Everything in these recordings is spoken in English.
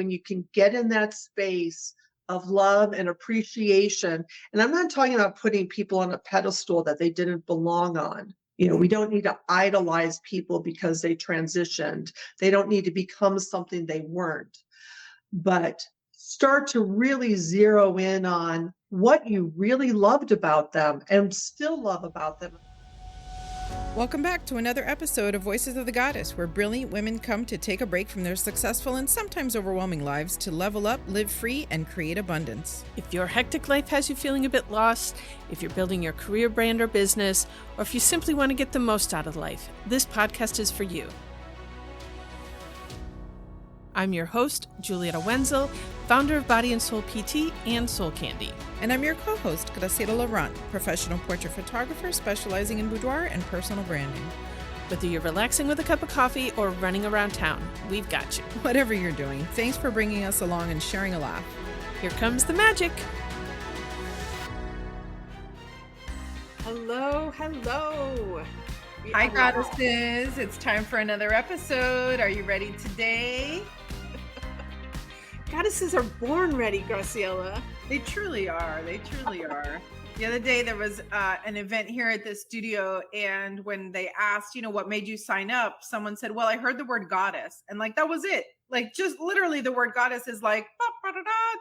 when you can get in that space of love and appreciation. And I'm not talking about putting people on a pedestal that they didn't belong on. We don't need to idolize people because they transitioned. They don't need to become something they weren't. But start to really zero in on what you really loved about them and still love about them. Welcome back to another episode of Voices of the Goddess, where brilliant women come to take a break from their successful and sometimes overwhelming lives to level up, live free, and create abundance. If your hectic life has you feeling a bit lost, if you're building your career, brand, or business, or if you simply want to get the most out of life, this podcast is for you. I'm your host, Julietta Wenzel, founder of Body and Soul PT and Soul Candy. And I'm your co-host, Graciela Laurent, professional portrait photographer specializing in boudoir and personal branding. Whether you're relaxing with a cup of coffee or running around town, we've got you. Whatever you're doing, thanks for bringing us along and sharing a laugh. Here comes the magic. Hello. Hi, goddesses. It's time for another episode. Are you ready today? Goddesses are born ready, Graciela. They truly are. The other day there was an event here at the studio, and when they asked, what made you sign up, someone said, well, I heard the word goddess. And that was it. Just literally the word goddess is like,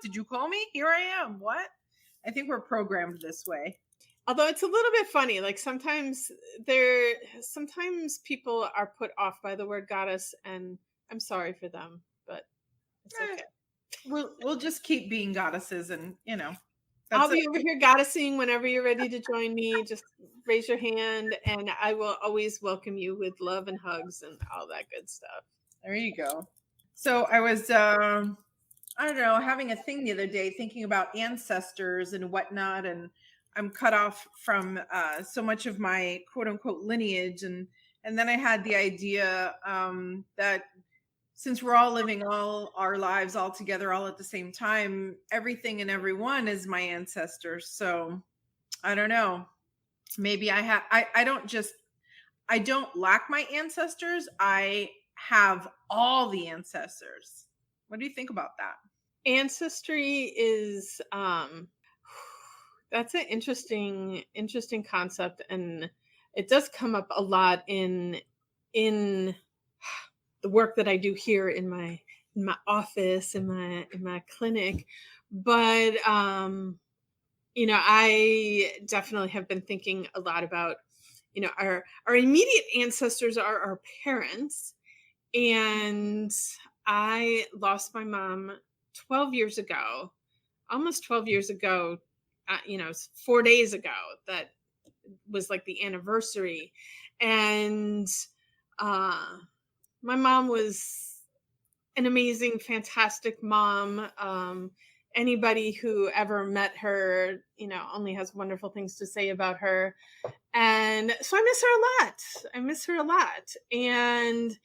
did you call me? Here I am. What? I think we're programmed this way. Although it's a little bit funny, sometimes people are put off by the word goddess, and I'm sorry for them, but it's okay. We'll just keep being goddesses, and I'll be over here goddessing whenever you're ready to join me. Just raise your hand, and I will always welcome you with love and hugs and all that good stuff. There you go. So I was, having a thing the other day, thinking about ancestors and whatnot, and I'm cut off from so much of my quote unquote lineage. And then I had the idea that since we're all living all our lives all together, all at the same time, everything and everyone is my ancestors. So I don't know, maybe I don't lack my ancestors. I have all the ancestors. What do you think about that? Ancestry is, that's an interesting concept, and it does come up a lot in the work that I do here in my office, in my clinic. But I definitely have been thinking a lot about, our immediate ancestors are our parents, and I lost my mom 12 years ago, almost 12 years ago. 4 days ago, that was the anniversary. And my mom was an amazing, fantastic mom. Anybody who ever met her, only has wonderful things to say about her. And so I miss her a lot. And,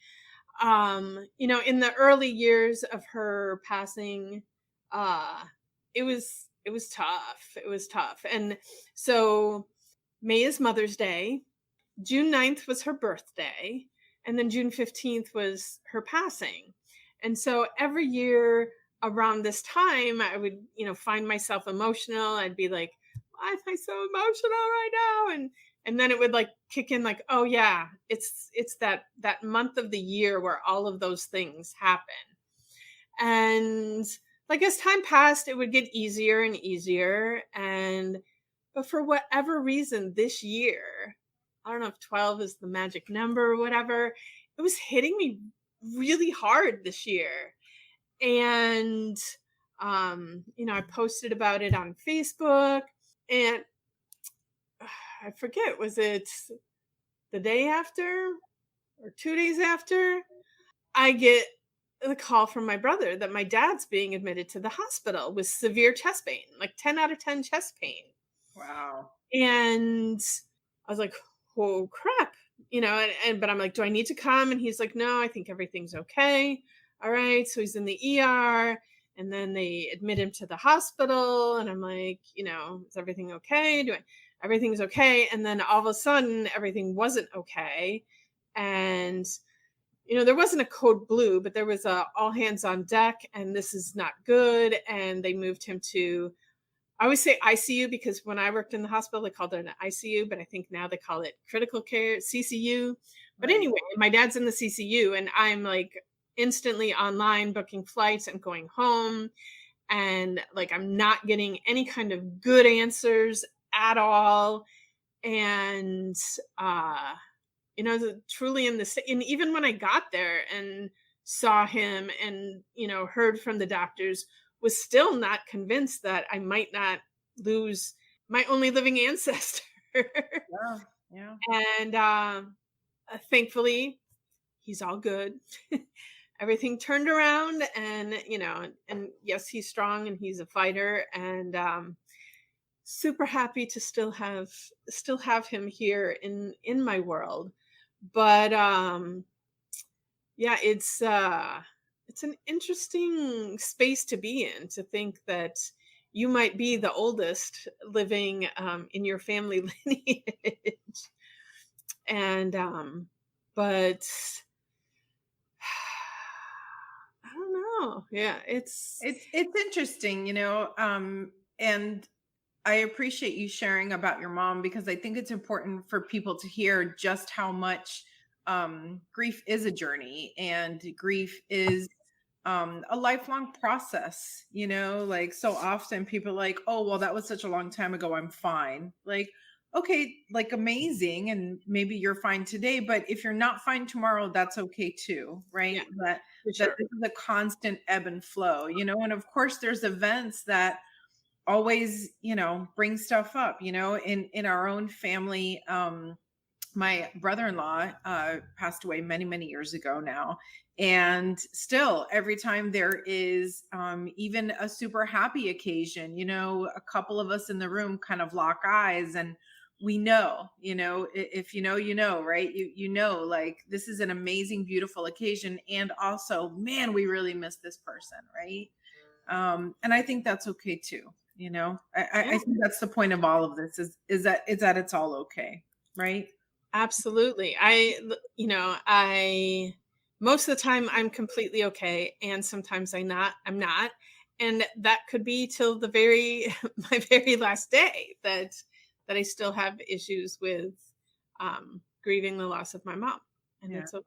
in the early years of her passing, it was tough. And so May is Mother's Day. June 9th was her birthday. And then June 15th was her passing. And so every year around this time, I would, find myself emotional. I'd be like, why am I so emotional right now? And then it would kick in oh yeah, it's that month of the year where all of those things happen. And as time passed, it would get easier and easier. But for whatever reason this year, I don't know if 12 is the magic number or whatever, it was hitting me really hard this year. And, I posted about it on Facebook, and I forget, was it the day after or 2 days after, I get the call from my brother that my dad's being admitted to the hospital with severe chest pain, 10 out of 10 chest pain. Wow. And I was like, oh crap, but I'm like, do I need to come? And he's like, no, I think everything's okay. All right. So he's in the ER, and then they admit him to the hospital. And I'm like, is everything okay? Everything's okay. And then all of a sudden everything wasn't okay. And there wasn't a code blue, but there was a all hands on deck, and this is not good. And they moved him to, I always say ICU because when I worked in the hospital, they called it an ICU, but I think now they call it critical care, CCU. But Right. anyway, my dad's in the CCU, and I'm like instantly online booking flights and going home. And like, I'm not getting any kind of good answers at all. And, truly and even when I got there and saw him and, heard from the doctors, was still not convinced that I might not lose my only living ancestor. Yeah. Yeah. And thankfully, he's all good. Everything turned around, and and yes, he's strong and he's a fighter, and super happy to still have him here in my world. But yeah, it's an interesting space to be in, to think that you might be the oldest living in your family lineage. And but I don't know. Yeah, It's interesting, and I appreciate you sharing about your mom, because I think it's important for people to hear just how much grief is a journey, and grief is a lifelong process. Like, so often people are like, oh, well, that was such a long time ago, I'm fine. Like, okay, like, amazing, and maybe you're fine today, but if you're not fine tomorrow, that's okay too, right? yeah, That for that sure. this is a constant ebb and flow, and of course there's events that always, bring stuff up, in our own family. My brother-in-law passed away many, many years ago now, and still every time there is even a super happy occasion, a couple of us in the room kind of lock eyes, and we know, if right, like, this is an amazing, beautiful occasion, and also, man, we really miss this person, right? And I think that's okay too. I Yeah, think that's the point of all of this, is that it's all okay, right? absolutely. I most of the time I'm completely okay, and sometimes I'm not. And that could be till the very my very last day that I still have issues with grieving the loss of my mom. And Yeah. it's okay.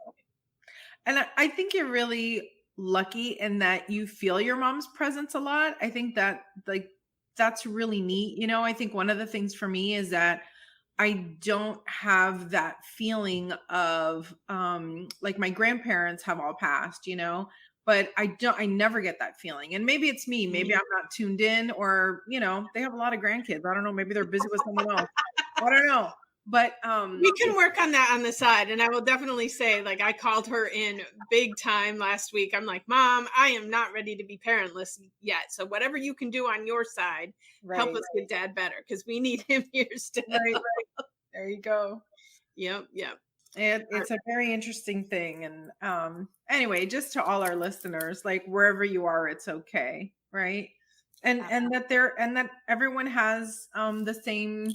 And I think you're really lucky in that you feel your mom's presence a lot. I think that, like, that's really neat. I think one of the things for me is that I don't have that feeling of like, my grandparents have all passed, but I never get that feeling. And maybe it's me, maybe I'm not tuned in, or, they have a lot of grandkids. I don't know, maybe they're busy with someone else. I don't know. But We can work on that on the side. And I will definitely say, like, I called her in big time last week. I'm like, Mom, I am not ready to be parentless yet. So whatever you can do on your side, help right, us get Dad better, because we need him here still. right. There you go. Yep, yep. It's a very interesting thing. And anyway, just to all our listeners, like, wherever you are, it's okay, right? And that everyone has the same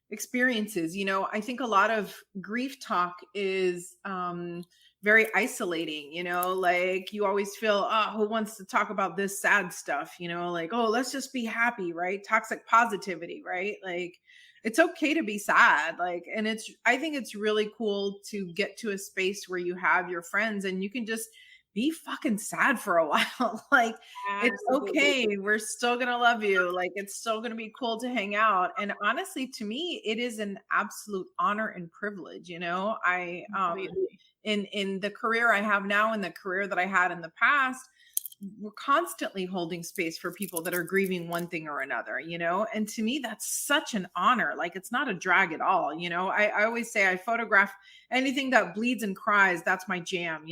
experiences. I think a lot of grief talk is very isolating, like, you always feel, oh, who wants to talk about this sad stuff, like, oh, let's just be happy, right? Toxic positivity, right? Like, it's okay to be sad, like, and I think it's really cool to get to a space where you have your friends and you can just be fucking sad for a while. Like, it's Absolutely. okay. We're still going to love you. Like, it's still going to be cool to hang out. And honestly, to me, it is an absolute honor and privilege. I Completely. in the career I have now and the career that I had in the past, we're constantly holding space for people that are grieving one thing or another, and to me, that's such an honor. Like, it's not a drag at all. I always say, I photograph anything that bleeds and cries. That's my jam,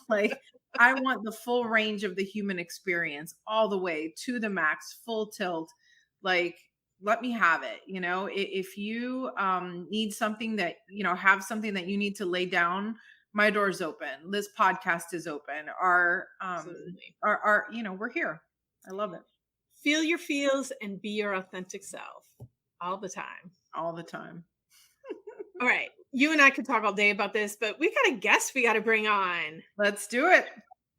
like, I want the full range of the human experience, all the way to the max, full tilt. Like, let me have it. If you need something that, have something that you need to lay down, my door's open. This podcast is open. Absolutely. We're here. I love it. Feel your feels and be your authentic self all the time. All the time. All right. You and I could talk all day about this, but we got a guest we got to bring on. Let's do it.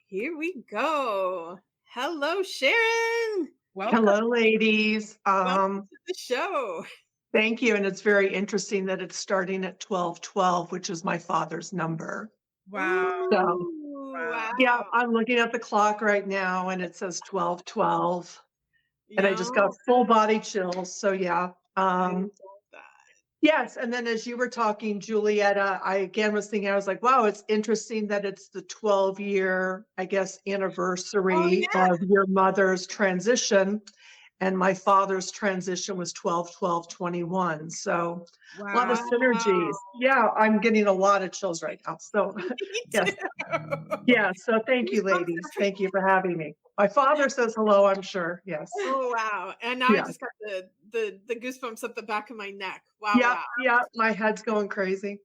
Here we go. Hello, Sharon. Welcome. Hello, ladies. Welcome to the show. Thank you. And it's very interesting that it's starting at 1212, which is my father's number. Wow. So, Ooh, Wow. yeah, I'm looking at the clock right now and it says 1212. And I just got full body chills. So yeah. I love that. Yes. And then as you were talking, Julietta, I again was thinking, I was like, wow, it's interesting that it's the 12-year, I guess, anniversary yeah. of your mother's transition. And my father's transition was 12/12/21. So a lot of Wow. synergies. Yeah, I'm getting a lot of chills right now. So Me yes. too. Yeah. So thank you, Goosebumps ladies. are- Thank you for having me. My father says hello, I'm sure. Yes. Oh wow. And now I Yeah. just got the goosebumps up the back of my neck. Wow, Yeah. wow. Yeah. My head's going crazy.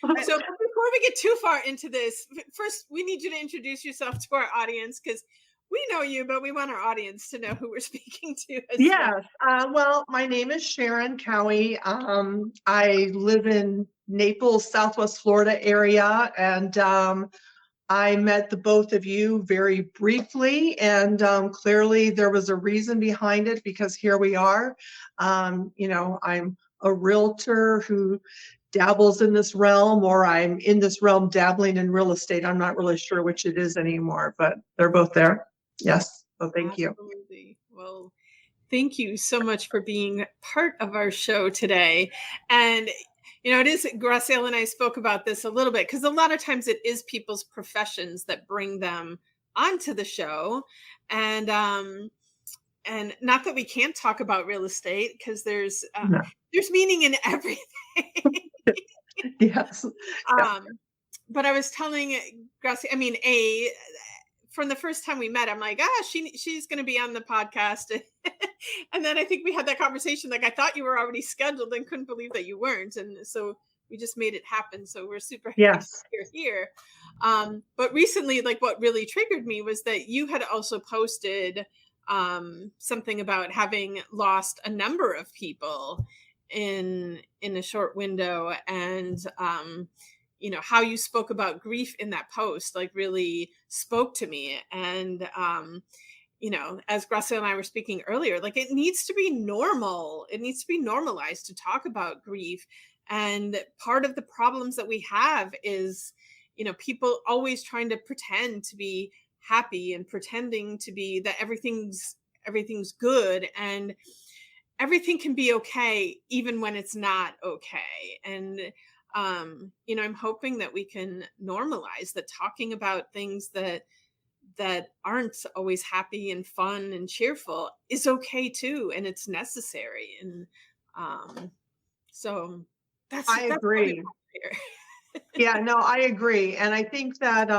So before we get too far into this, first we need you to introduce yourself to our audience because we know you, but we want our audience to know who we're speaking to as well. Yes. Well, my name is Sharon Cowie. I live in Naples, Southwest Florida area, and I met the both of you very briefly, and clearly there was a reason behind it because here we are. I'm a realtor who dabbles in this realm, or I'm in this realm dabbling in real estate. I'm not really sure which it is anymore, but they're both there. Yes. So thank you. Absolutely. Well, thank you so much for being part of our show today. And it is, Graciela and I spoke about this a little bit because a lot of times it is people's professions that bring them onto the show. And not that we can't talk about real estate because there's No. meaning in everything. Yes. But I was telling Gracia, from the first time we met, I'm like, she's going to be on the podcast. And then I think we had that conversation. Like, I thought you were already scheduled and couldn't believe that you weren't. And so we just made it happen. So we're super happy Yes. you're here. But recently, like what really triggered me was that you had also posted something about having lost a number of people in a short window. And, how you spoke about grief in that post, like really spoke to me. And, as Gracia and I were speaking earlier, like it needs to be normal. It needs to be normalized to talk about grief. And part of the problems that we have is, people always trying to pretend to be happy and pretending to be that everything's good and everything can be okay, even when it's not okay. And, I'm hoping that we can normalize that talking about things that aren't always happy and fun and cheerful is okay too, and it's necessary. And so I agree. Yeah, no, I agree. And I think that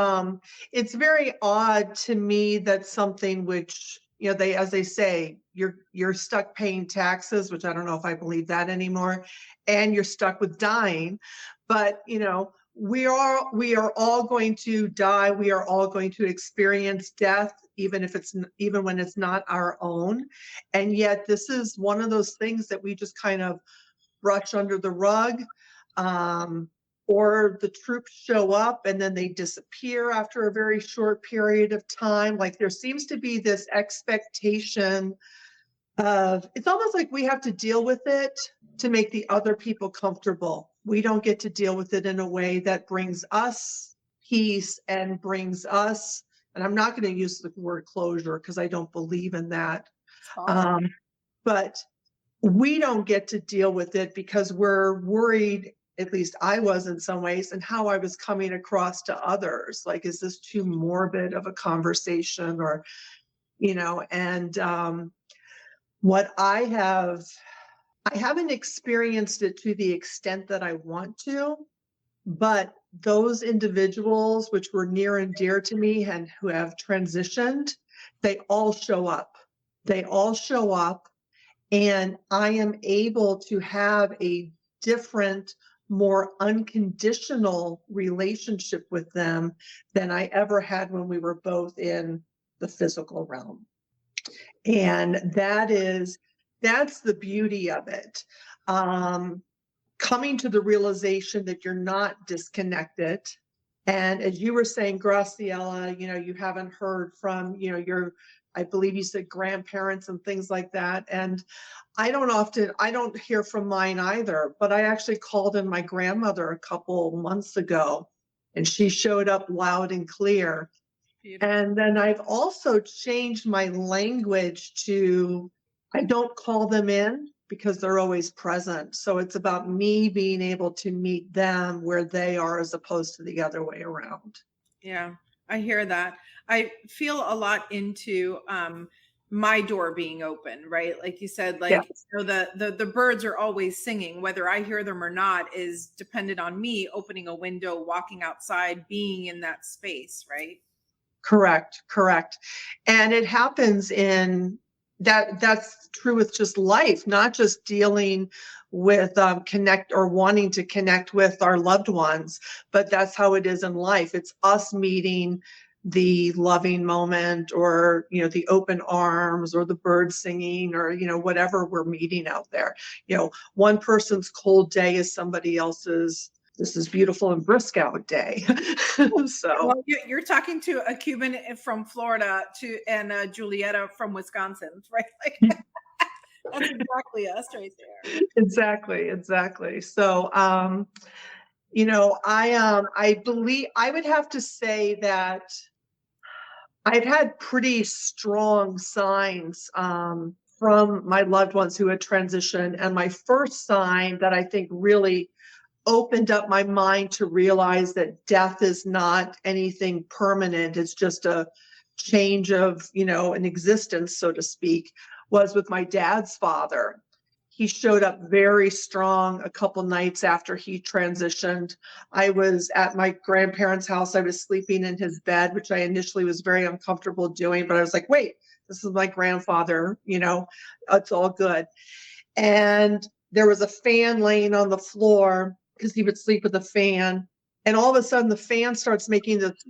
it's very odd to me that something which, as they say, you're stuck paying taxes, which I don't know if I believe that anymore, and you're stuck with dying. But, we are all going to die. We are all going to experience death, even when it's not our own. And yet this is one of those things that we just kind of brush under the rug. Or the troops show up and then they disappear after a very short period of time. Like there seems to be this expectation of, it's almost like we have to deal with it to make the other people comfortable. We don't get to deal with it in a way that brings us peace and brings us, and I'm not going to use the word closure because I don't believe in that. But we don't get to deal with it because we're worried, at least I was in some ways, and how I was coming across to others. Like, is this too morbid of a conversation? Or, and what I haven't experienced it to the extent that I want to, but those individuals which were near and dear to me and who have transitioned, they all show up. They all show up. And I am able to have a different, more unconditional relationship with them than I ever had when we were both in the physical realm. And that's the beauty of it. coming to the realization that you're not disconnected. And as you were saying, Graciela, you haven't heard from, I believe you said grandparents and things like that. And I don't hear from mine either, but I actually called in my grandmother a couple months ago, and she showed up loud and clear. Beautiful. And then I've also changed my language to, I don't call them in because they're always present. So it's about me being able to meet them where they are as opposed to the other way around. Yeah, I hear that. I feel a lot into my door being open, right? Like you said, like, the birds are always singing, whether I hear them or not is dependent on me opening a window, walking outside, being in that space, right? Correct. And it happens that's true with just life, not just dealing with connect or wanting to connect with our loved ones, but that's how it is in life. It's us meeting the loving moment, or the open arms, or the bird singing, or whatever we're meeting out there. One person's cold day is somebody else's "this is beautiful and brisk out" day. So well, you're talking to a Cuban from Florida and Julieta from Wisconsin, right? Like, that's exactly us right there. Exactly. So I believe I would have to say that I've had pretty strong signs from my loved ones who had transitioned. And my first sign that I think really opened up my mind to realize that death is not anything permanent. It's just a change of, an existence, so to speak, was with my dad's father. He showed up very strong a couple nights after he transitioned. I was at my grandparents' house. I was sleeping in his bed, which I initially was very uncomfortable doing, but I was like, wait, this is my grandfather, it's all good. And there was a fan laying on the floor because he would sleep with a fan. And all of a sudden the fan starts making this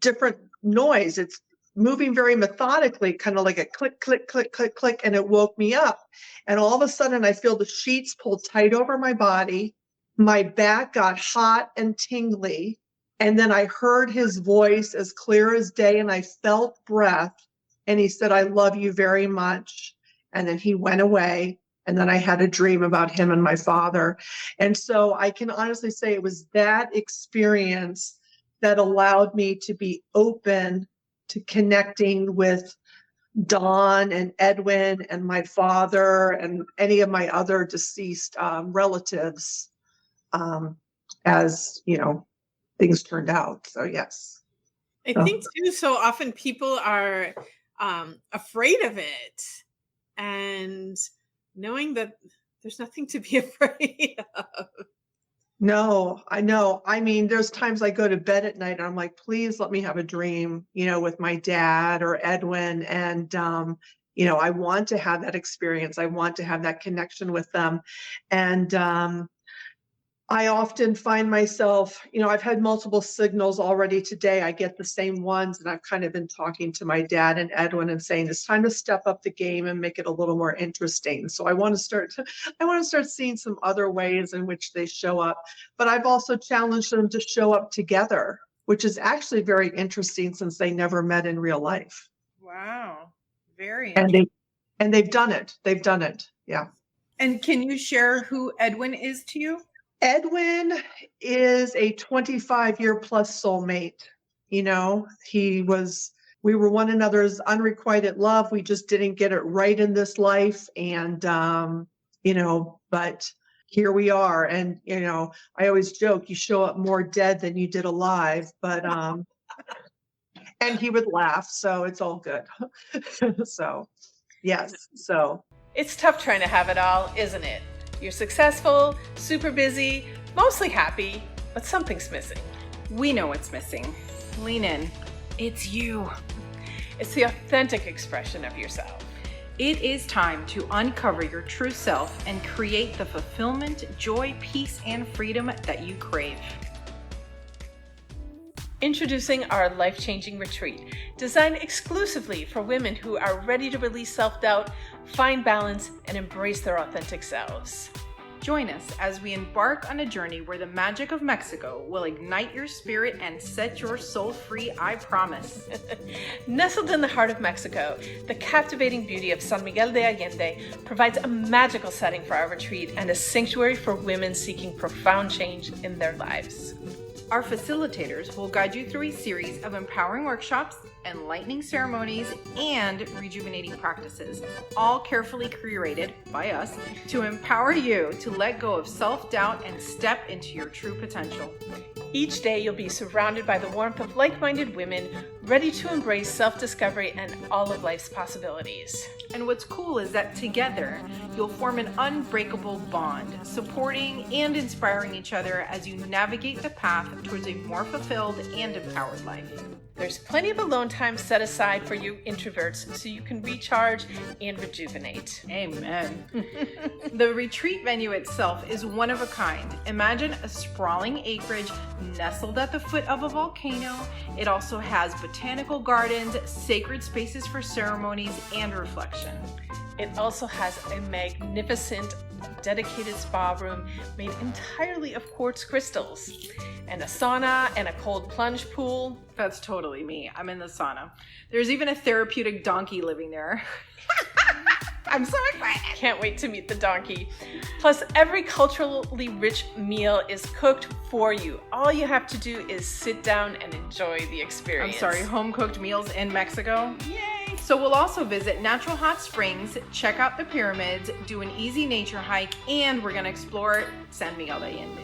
different noise. It's moving very methodically, kind of like a click, click, click, click, click. And it woke me up. And all of a sudden I feel the sheets pulled tight over my body. My back got hot and tingly. And then I heard his voice as clear as day, and I felt breath. And he said, "I love you very much." And then he went away. And then I had a dream about him and my father. And so I can honestly say it was that experience that allowed me to be open to connecting with Dawn and Edwin and my father and any of my other deceased relatives as, things turned out. So yes. I think too, so often people are afraid of it, and knowing that there's nothing to be afraid of. No, I know. I mean, there's times I go to bed at night and I'm like, please let me have a dream, with my dad or Edwin. And, I want to have that experience. I want to have that connection with them. And I often find myself, I've had multiple signals already today. I get the same ones, and I've kind of been talking to my dad and Edwin and saying it's time to step up the game and make it a little more interesting. So I want to start seeing some other ways in which they show up. But I've also challenged them to show up together, which is actually very interesting since they never met in real life. Wow. Very interesting. And they've done it. They've done it. Yeah. And can you share who Edwin is to you? Edwin is a 25-year plus soulmate. We were one another's unrequited love. We just didn't get it right in this life. And, but here we are. And, I always joke, you show up more dead than you did alive, but, and he would laugh. So it's all good. So, yes. So it's tough trying to have it all, isn't it? You're successful, super busy, mostly happy, but something's missing. We know what's missing. Lean in. It's you. It's the authentic expression of yourself. It is time to uncover your true self and create the fulfillment, joy, peace, and freedom that you crave. Introducing our life-changing retreat, designed exclusively for women who are ready to release self-doubt, find balance, and embrace their authentic selves. Join us as we embark on a journey where the magic of Mexico will ignite your spirit and set your soul free, I promise. Nestled in the heart of Mexico, the captivating beauty of San Miguel de Allende provides a magical setting for our retreat and a sanctuary for women seeking profound change in their lives. Our facilitators will guide you through a series of empowering workshops, enlightening ceremonies, and rejuvenating practices, all carefully curated by us to empower you to let go of self-doubt and step into your true potential. Each day you'll be surrounded by the warmth of like-minded women ready to embrace self-discovery and all of life's possibilities. And what's cool is that together, you'll form an unbreakable bond, supporting and inspiring each other as you navigate the path towards a more fulfilled and empowered life. There's plenty of alone time set aside for you introverts so you can recharge and rejuvenate. Amen. The retreat venue itself is one of a kind. Imagine a sprawling acreage nestled at the foot of a volcano. It also has botanical gardens, sacred spaces for ceremonies, and reflection. It also has a magnificent dedicated spa room made entirely of quartz crystals, and a sauna and a cold plunge pool. That's totally me. I'm in the sauna. There's even a therapeutic donkey living there. I'm so excited. Can't wait to meet the donkey. Plus, every culturally rich meal is cooked for you. All you have to do is sit down and enjoy the experience. I'm sorry, home-cooked meals in Mexico? Yay! So we'll also visit natural hot springs, check out the pyramids, do an easy nature hike, and we're gonna explore San Miguel de Allende.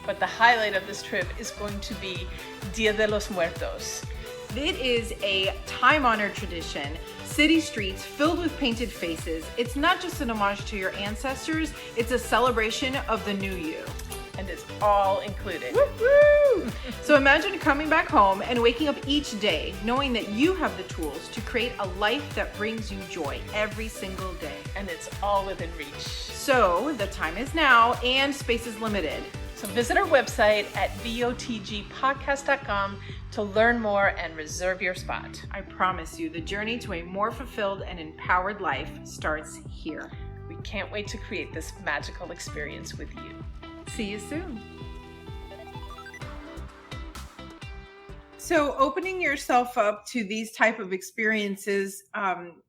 But the highlight of this trip is going to be Dia de los Muertos. It is a time-honored tradition. City streets filled with painted faces. It's not just an homage to your ancestors, it's a celebration of the new you. And it's all included. Woo-hoo! So imagine coming back home and waking up each day knowing that you have the tools to create a life that brings you joy every single day. And it's all within reach. So the time is now and space is limited. So visit our website at votgpodcast.com to learn more and reserve your spot. I promise you, the journey to a more fulfilled and empowered life starts here. We can't wait to create this magical experience with you. See you soon. So opening yourself up to these type of experiences,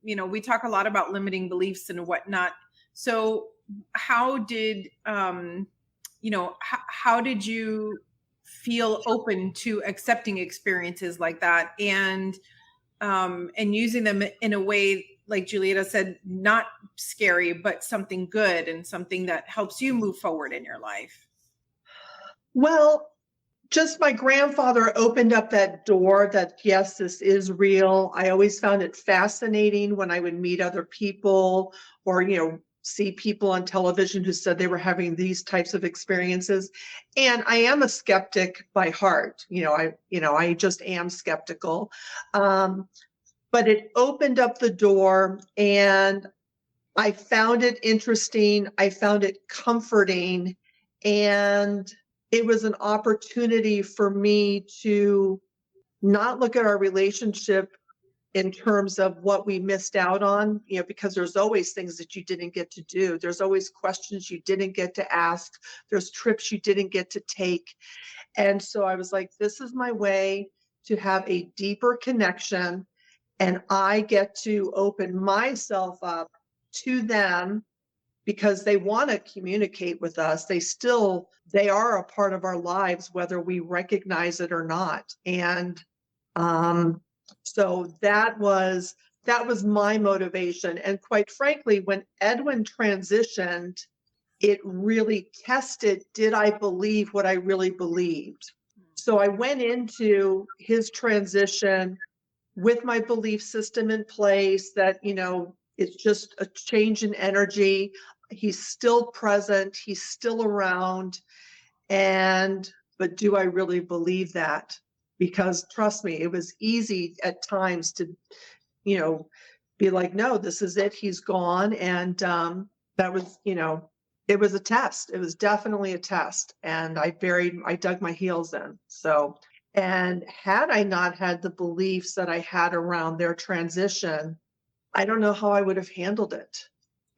we talk a lot about limiting beliefs and whatnot. So how did, how did you feel open to accepting experiences like that and using them in a way, like Julieta said, not scary, but something good and something that helps you move forward in your life? Well, just my grandfather opened up that door that, yes, this is real. I always found it fascinating when I would meet other people or, see people on television who said they were having these types of experiences. And I am a skeptic by heart. I just am skeptical. But it opened up the door and I found it interesting. I found it comforting. And it was an opportunity for me to not look at our relationship in terms of what we missed out on, because there's always things that you didn't get to do. There's always questions you didn't get to ask. There's trips you didn't get to take. And so I was like, this is my way to have a deeper connection. And I get to open myself up to them because they want to communicate with us. They are a part of our lives, whether we recognize it or not. And, so that was my motivation. And quite frankly, when Edwin transitioned, it really tested, did I believe what I really believed? So I went into his transition with my belief system in place that, it's just a change in energy. He's still present. He's still around. But do I really believe that? Because trust me, it was easy at times to, be like, no, this is it. He's gone. And that was, it was a test. It was definitely a test. And I dug my heels in. So, and had I not had the beliefs that I had around their transition, I don't know how I would have handled it.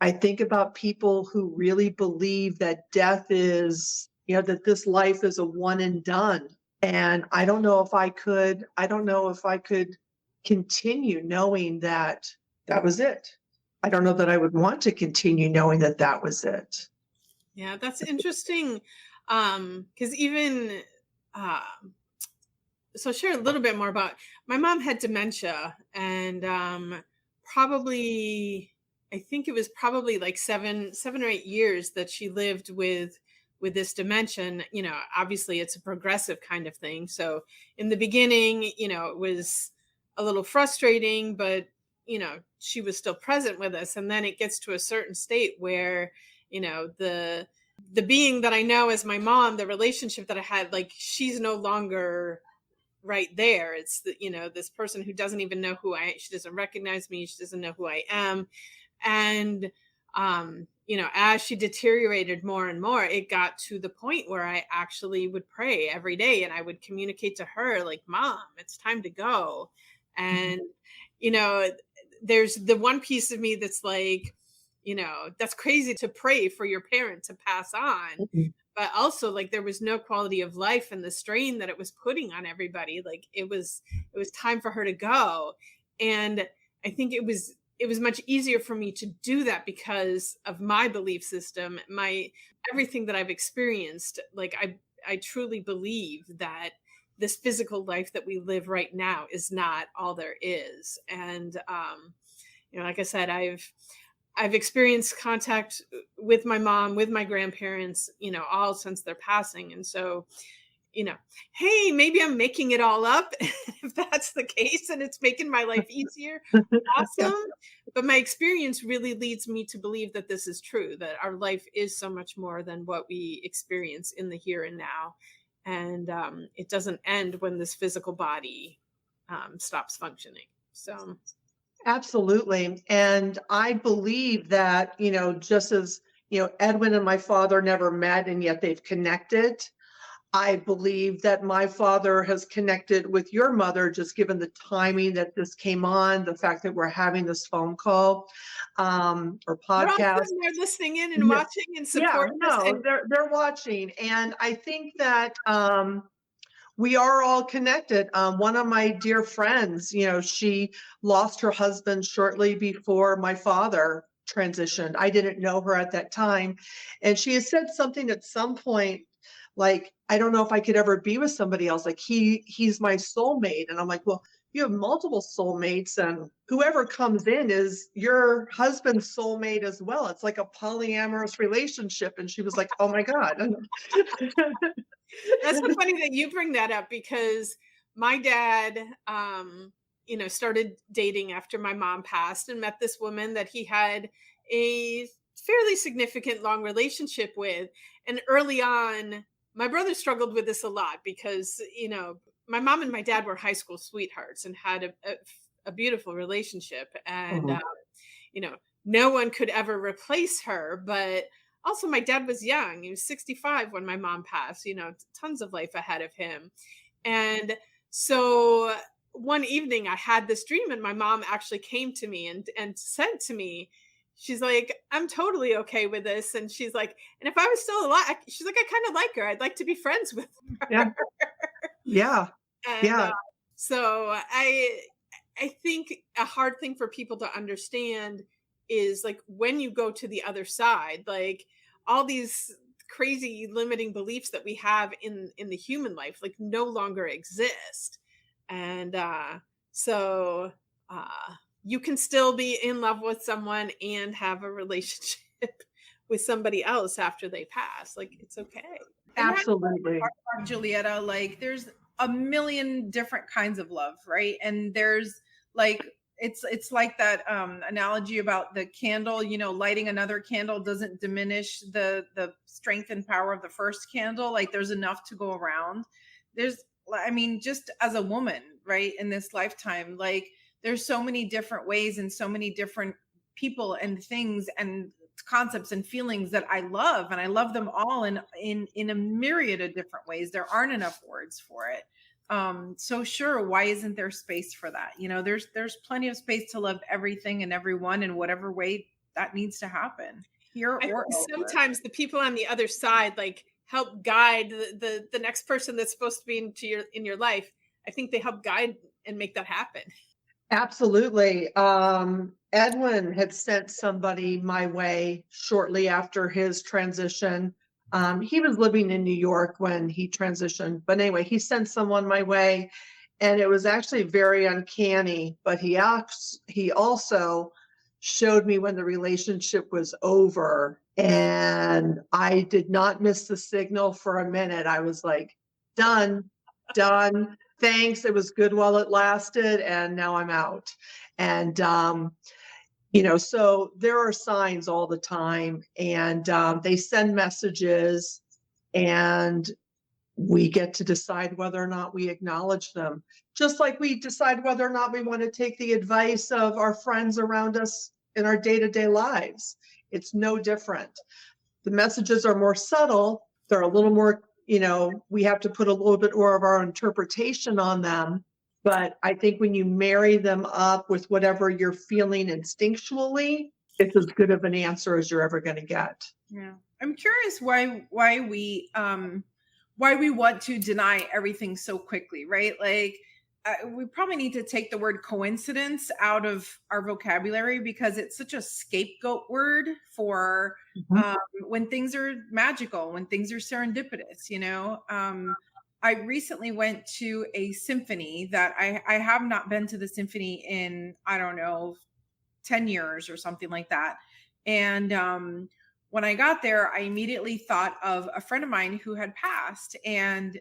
I think about people who really believe that death is, that this life is a one and done. And I don't know if I could continue knowing that that was it. I don't know that I would want to continue knowing that that was it. Yeah, that's interesting. Because even so share a little bit more about my mom had dementia, and probably I think it was probably like 7 or 8 years that she lived with this dementia. Obviously it's a progressive kind of thing. So in the beginning, it was a little frustrating, but she was still present with us. And then it gets to a certain state where, the being that I know as my mom, the relationship that I had, like, she's no longer right there. It's this person who doesn't even know she doesn't recognize me. She doesn't know who I am. And, as she deteriorated more and more, it got to the point where I actually would pray every day, and I would communicate to her, like, Mom, it's time to go. And, there's the one piece of me that's like, that's crazy to pray for your parent to pass on. Mhm. But also, like, there was no quality of life, and the strain that it was putting on everybody. Like, it was time for her to go. And I think it was much easier for me to do that because of my belief system, everything that I've experienced. Like, I truly believe that this physical life that we live right now is not all there is. And like I said, I've experienced contact with my mom, with my grandparents, all since their passing. And so, hey, maybe I'm making it all up. If that's the case and it's making my life easier, Yeah, awesome. But my experience really leads me to believe that this is true, that our life is so much more than what we experience in the here and now. And it doesn't end when this physical body stops functioning. So, absolutely. And I believe that, just as, Edwin and my father never met and yet they've connected. I believe that my father has connected with your mother, just given the timing that this came on, the fact that we're having this phone call or they're all podcast. sitting there listening in and Yeah, watching and yeah, supporting us. no, And they're watching, and I think that we are all connected. One of my dear friends, she lost her husband shortly before my father transitioned. I didn't know her at that time, and she has said something at some point like, I don't know if I could ever be with somebody else. Like, he's my soulmate. And I'm like, well, you have multiple soulmates, and whoever comes in is your husband's soulmate as well. It's like a polyamorous relationship. And she was like, oh my God. that's so funny that you bring that up, because my dad, started dating after my mom passed and met this woman that he had a fairly significant long relationship with. And early on, my brother struggled with this a lot because, my mom and my dad were high school sweethearts and had a beautiful relationship. And, Mhm. you know, no one could ever replace her. But also, my dad was young. He was 65 when my mom passed, tons of life ahead of him. And so one evening I had this dream, and my mom actually came to me and said to me, she's like, I'm totally okay with this. And she's like, and if I was still alive, she's like, I kind of like her. I'd like to be friends with Yeah. her. Yeah. And Yeah. so I think a hard thing for people to understand is, like, when you go to the other side, like, all these crazy limiting beliefs that we have in the human life, like, no longer exist. And so uh you can still be in love with someone and have a relationship with somebody else after they pass. Like, it's okay. And that's Absolutely. Julieta, like there's a million different kinds of love, right? And there's like it's like that analogy about the candle, lighting another candle doesn't diminish the strength and power of the first candle. Like, there's enough to go around. There's, I mean, just as a woman, right, in this lifetime, like there's so many different ways and so many different people and things and concepts and feelings that I love, and I love them all in a myriad of different ways. There aren't enough words for it. So sure, why isn't there space for that? There's plenty of space to love everything and everyone in whatever way that needs to happen here I or think elsewhere. sometimes the people on the other side like help guide the next person that's supposed to be in your life. I think they help guide and make that happen. Absolutely. Edwin had sent somebody my way shortly after his transition. He was living in New York when he transitioned, but anyway, he sent someone my way, and it was actually very uncanny. But he also showed me when the relationship was over, and I did not miss the signal for a minute. I was like, done, done. Thanks. It was good while it lasted, and now I'm out. And so there are signs all the time, and they send messages, and we get to decide whether or not we acknowledge them. Just like we decide whether or not we want to take the advice of our friends around us in our day-to-day lives. It's no different. The messages are more subtle. They're a little more, we have to put a little bit more of our interpretation on them. But I think when you marry them up with whatever you're feeling instinctually, it's as good of an answer as you're ever going to get. Yeah. I'm curious why we want to deny everything so quickly, right? Like we probably need to take the word coincidence out of our vocabulary because it's such a scapegoat word for when things are magical, when things are serendipitous, I recently went to a symphony that I have not been to the symphony in, I don't know, 10 years or something like that. And when I got there, I immediately thought of a friend of mine who had passed, and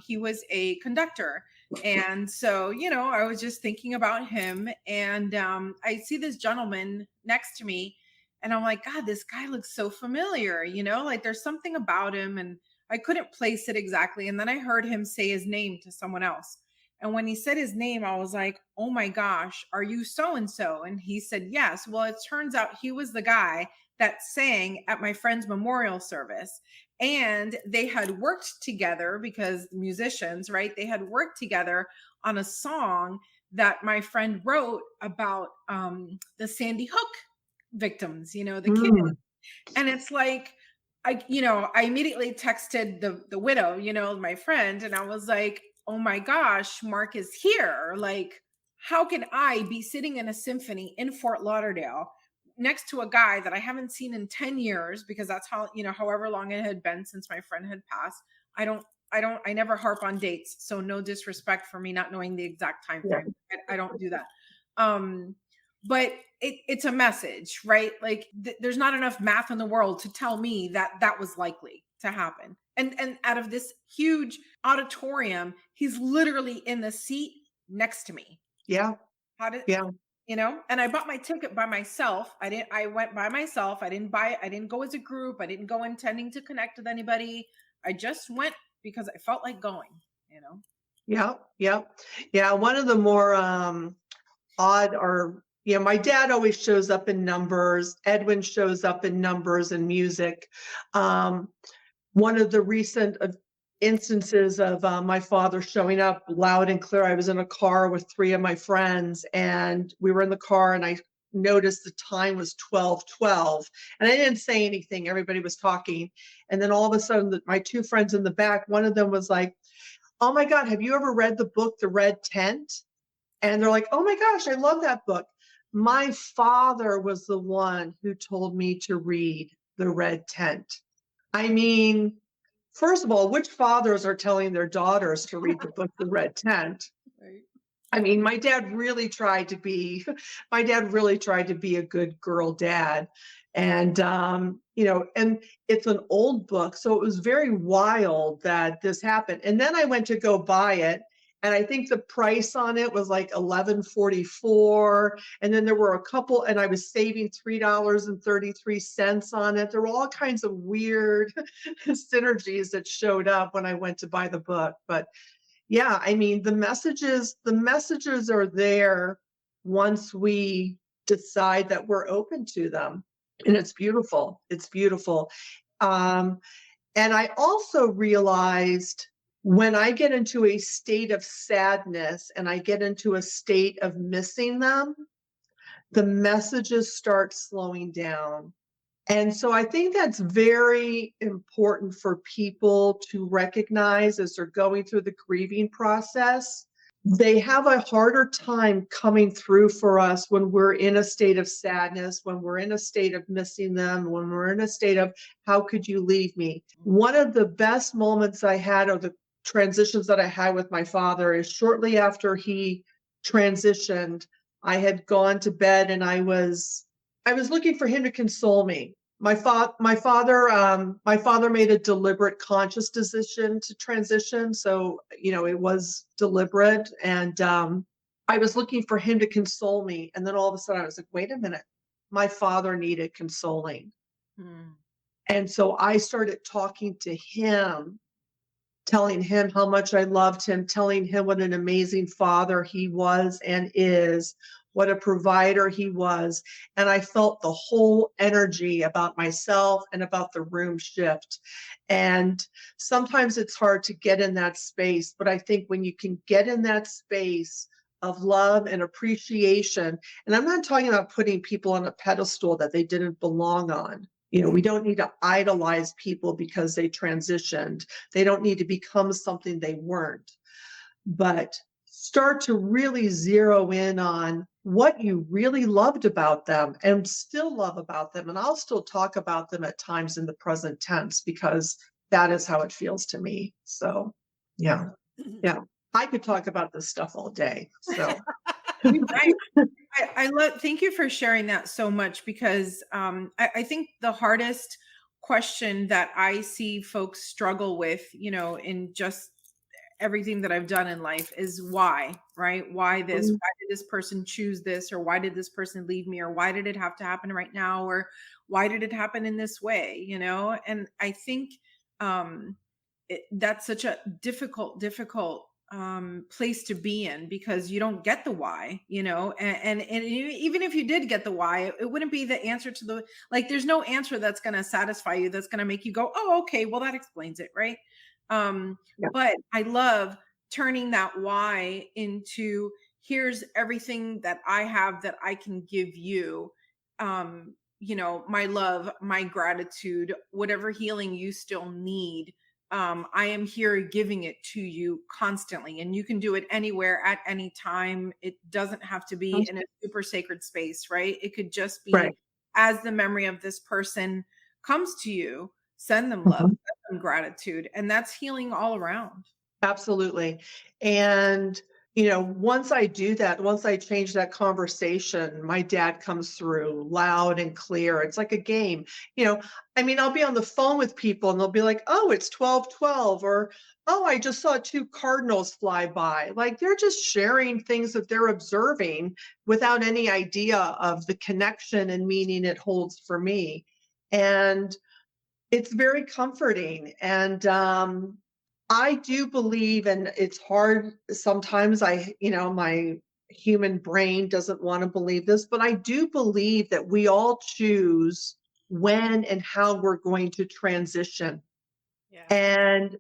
he was a conductor. And so, I was just thinking about him, and I see this gentleman next to me, and I'm like, God, this guy looks so familiar, like there's something about him, and I couldn't place it exactly. And then I heard him say his name to someone else. And when he said his name, I was like, oh my gosh, are you so-and-so? And he said, yes. Well, it turns out he was the guy that sang at my friend's memorial service. And they had worked together because musicians, right? They had worked together on a song that my friend wrote about the Sandy Hook victims, the kids. And it's like, I immediately texted the widow, my friend, and I was like, oh my gosh, Mark is here. Like, how can I be sitting in a symphony in Fort Lauderdale next to a guy that I haven't seen in 10 years, because that's how, however long it had been since my friend had passed. I never harp on dates. So no disrespect for me not knowing the exact time frame. Yeah. I don't do that. But it's a message, right? Like there's not enough math in the world to tell me that was likely to happen. And out of this huge auditorium, he's literally in the seat next to me. Yeah. And I bought my ticket by myself. I went by myself. I didn't go as a group. I didn't go intending to connect with anybody. I just went because I felt like going, Yeah. One of the more odd or my dad always shows up in numbers. Edwin shows up in numbers and music. One of the recent instances of my father showing up loud and clear, I was in a car with 3 of my friends, and we were in the car, and I noticed the time was 12:12, and I didn't say anything. Everybody was talking, and then all of a sudden, my 2 friends in the back, one of them was like, "Oh my God, have you ever read the book, The Red Tent?" And they're like, "Oh my gosh, I love that book." My father was the one who told me to read The Red Tent. I mean, first of all, which fathers are telling their daughters to read the book, The Red Tent? Right. I mean, my dad really tried to be a good girl dad. And, and it's an old book. So it was very wild that this happened. And then I went to go buy it. And I think the price on it was like $11.44. And then there were a couple, and I was saving $3.33 on it. There were all kinds of weird synergies that showed up when I went to buy the book. But yeah, I mean, the messages are there once we decide that we're open to them. And it's beautiful. It's beautiful. And I also realized when I get into a state of sadness and I get into a state of missing them, the messages start slowing down. And so I think that's very important for people to recognize as they're going through the grieving process. They have a harder time coming through for us when we're in a state of sadness, when we're in a state of missing them, when we're in a state of, how could you leave me? One of the best moments I had, or the transitions that I had with my father, is shortly after he transitioned, I had gone to bed and I was looking for him to console me. My father made a deliberate, conscious decision to transition. So, it was deliberate. And I was looking for him to console me. And then all of a sudden I was like, wait a minute, my father needed consoling. And so I started talking to him, telling him how much I loved him, telling him what an amazing father he was and is, what a provider he was. And I felt the whole energy about myself and about the room shift. And sometimes it's hard to get in that space, but I think when you can get in that space of love and appreciation, and I'm not talking about putting people on a pedestal that they didn't belong on. We don't need to idolize people because they transitioned. They don't need to become something they weren't. But start to really zero in on what you really loved about them and still love about them. And I'll still talk about them at times in the present tense because that is how it feels to me. So, yeah. I could talk about this stuff all day. So. I love, thank you for sharing that so much, because I think the hardest question that I see folks struggle with, in just everything that I've done in life is why, right? Why this? Why did this person choose this? Or why did this person leave me? Or why did it have to happen right now? Or why did it happen in this way? And I think that's such a difficult place to be in, because you don't get the why, and even if you did get the why, it wouldn't be the answer to there's no answer that's going to satisfy you, that's going to make you go, oh, okay, well, that explains it, right? But I love turning that why into, here's everything that I have that I can give you, my love, my gratitude, whatever healing you still need. I am here giving it to you constantly, and you can do it anywhere at any time. It doesn't have to be in a super sacred space, right? It could just be as the memory of this person comes to you, send them love, send them gratitude, and that's healing all around. Absolutely. And once I do that, once I change that conversation, my dad comes through loud and clear. It's like a game. I'll be on the phone with people and they'll be like, oh, it's 12:12, or, oh, I just saw 2 cardinals fly by. Like, they're just sharing things that they're observing without any idea of the connection and meaning it holds for me. And it's very comforting. And I do believe, and it's hard sometimes, my human brain doesn't want to believe this, but I do believe that we all choose when and how we're going to transition. And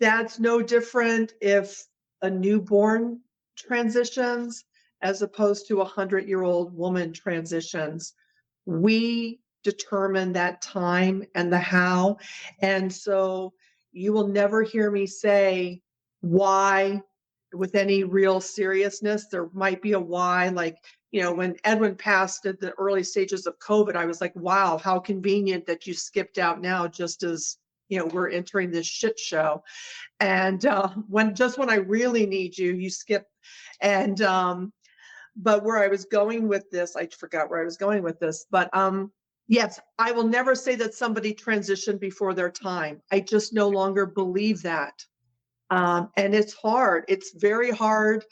that's no different if a newborn transitions as opposed to a 100-year-old woman transitions. We determine that time and the how. And so you will never hear me say why with any real seriousness. There might be a why, like, when Edwin passed at the early stages of COVID, I was like, wow, how convenient that you skipped out now, just as, we're entering this shit show. And when I really need you, you skip. And, but where I was going with this, I forgot where I was going with this, but yes, I will never say that somebody transitioned before their time. I just no longer believe that. And it's hard. It's very hard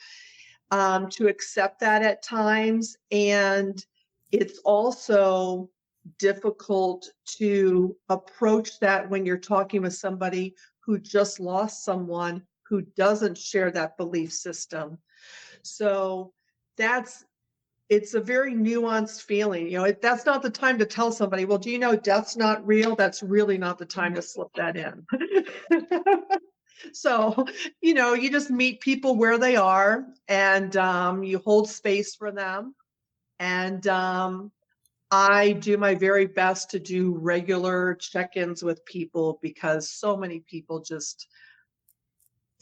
to accept that at times. And it's also difficult to approach that when you're talking with somebody who just lost someone who doesn't share that belief system. So it's a very nuanced feeling. That's not the time to tell somebody, well, do you know death's not real? That's really not the time to slip that in. So, you just meet people where they are, and you hold space for them. And I do my very best to do regular check-ins with people because so many people just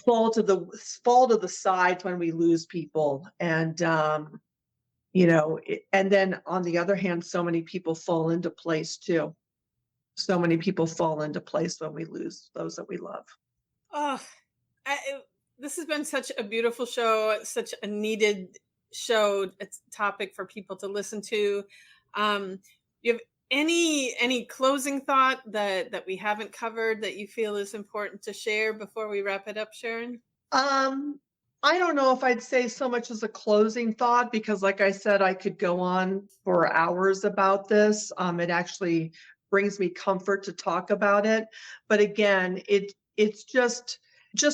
fall to the sides when we lose people. And and then on the other hand, so many people fall into place too. So many people fall into place when we lose those that we love. Oh, this has been such a beautiful show, such a needed show, it's a topic for people to listen to. You have any closing thought that we haven't covered that you feel is important to share before we wrap it up, Sharon? I don't know if I'd say so much as a closing thought, because like I said, I could go on for hours about this. It actually brings me comfort to talk about it. But again, it's just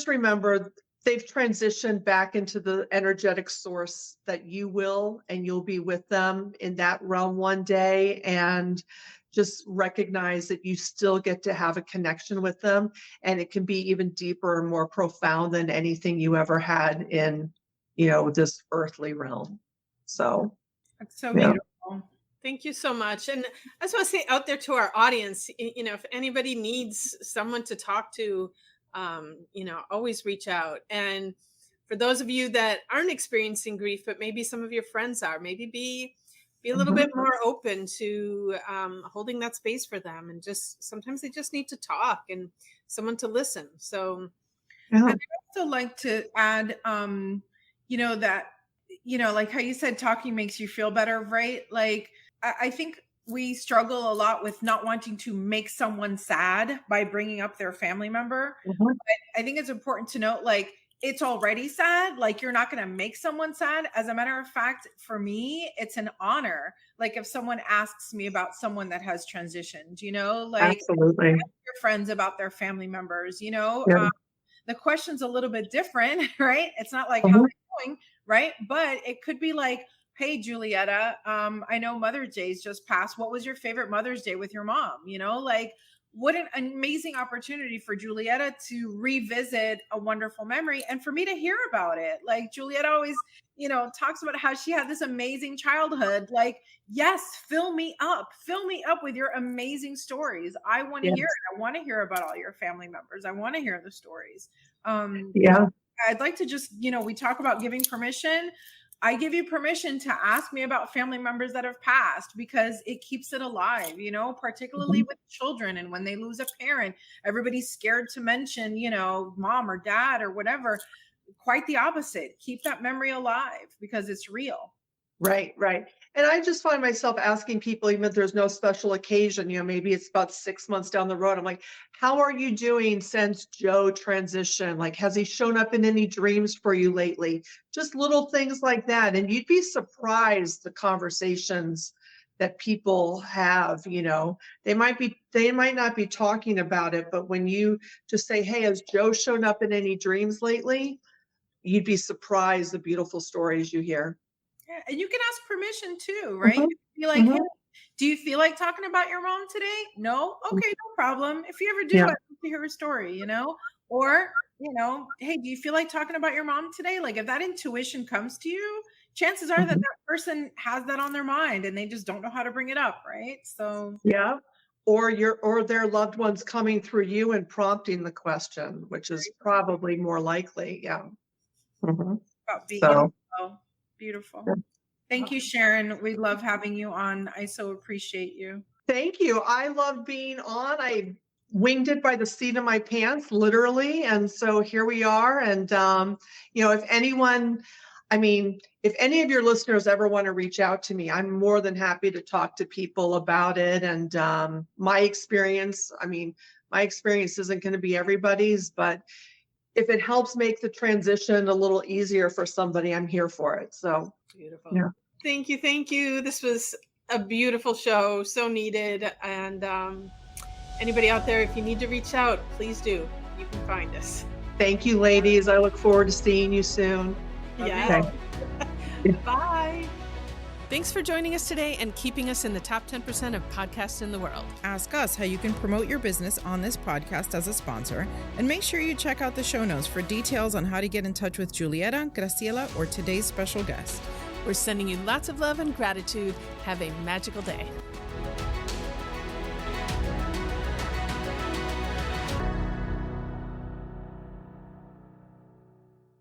remember, they've transitioned back into the energetic source that you will, and you'll be with them in that realm one day. And just recognize that you still get to have a connection with them, and it can be even deeper and more profound than anything you ever had in, this earthly realm. So That's so yeah. beautiful. Thank you so much. And I just want to say out there to our audience, if anybody needs someone to talk to, always reach out. And for those of you that aren't experiencing grief, but maybe some of your friends are, maybe be a little bit more open to holding that space for them. And just sometimes they just need to talk and someone to listen. So Yeah. I'd also like to add, that, like how you said, talking makes you feel better, right? Like, I think we struggle a lot with not wanting to make someone sad by bringing up their family member. Mhm. But I think it's important to note, like, it's already sad. Like, you're not going to make someone sad. As a matter of fact, for me, it's an honor. Like, if someone asks me about someone that has transitioned, like Absolutely. your friends about their family members, Yeah. the question's a little bit different, right? It's not like, Mhm. how's it going, right? But it could be like, hey, Julietta, I know Mother's Day's just passed. What was your favorite Mother's Day with your mom? Like, what an amazing opportunity for Julietta to revisit a wonderful memory and for me to hear about it. Like, Julietta always, talks about how she had this amazing childhood. Like, yes, fill me up with your amazing stories. I want to Yes. hear it. I want to hear about all your family members. I want to hear the stories. Yeah. I'd like to just, we talk about giving permission. I give you permission to ask me about family members that have passed, because it keeps it alive, particularly with children. And when they lose a parent, everybody's scared to mention, mom or dad or whatever. Quite the opposite. Keep that memory alive because it's real. Right. And I just find myself asking people, even if there's no special occasion, maybe it's about 6 months down the road. I'm like, how are you doing since Joe transitioned? Like, has he shown up in any dreams for you lately? Just little things like that. And you'd be surprised the conversations that people have. They might not be talking about it, but when you just say, hey, has Joe shown up in any dreams lately? You'd be surprised the beautiful stories you hear. Yeah, and you can ask permission too, right? Be like, hey, do you feel like talking about your mom today? No? Okay, no problem. If you ever do, I'd love to hear a story, Or, hey, do you feel like talking about your mom today? Like, if that intuition comes to you, chances are that person has that on their mind and they just don't know how to bring it up, right? So yeah. Or their loved ones coming through you and prompting the question, which is probably more likely. Yeah. About being beautiful. Yeah. Thank you, Sharon. We love having you on. I so appreciate you. Thank you. I love being on. I winged it by the seat of my pants, literally. And so here we are. And, if any of your listeners ever want to reach out to me, I'm more than happy to talk to people about it. And my experience isn't going to be everybody's, but if it helps make the transition a little easier for somebody, I'm here for it. So beautiful. Yeah. Thank you. This was a beautiful show, so needed. And anybody out there, if you need to reach out, please do. You can find us. Thank you, ladies. I look forward to seeing you soon. Yeah. Bye. Thanks for joining us today and keeping us in the top 10% of podcasts in the world. Ask us how you can promote your business on this podcast as a sponsor, and make sure you check out the show notes for details on how to get in touch with Julietta, Graciela, or today's special guest. We're sending you lots of love and gratitude. Have a magical day.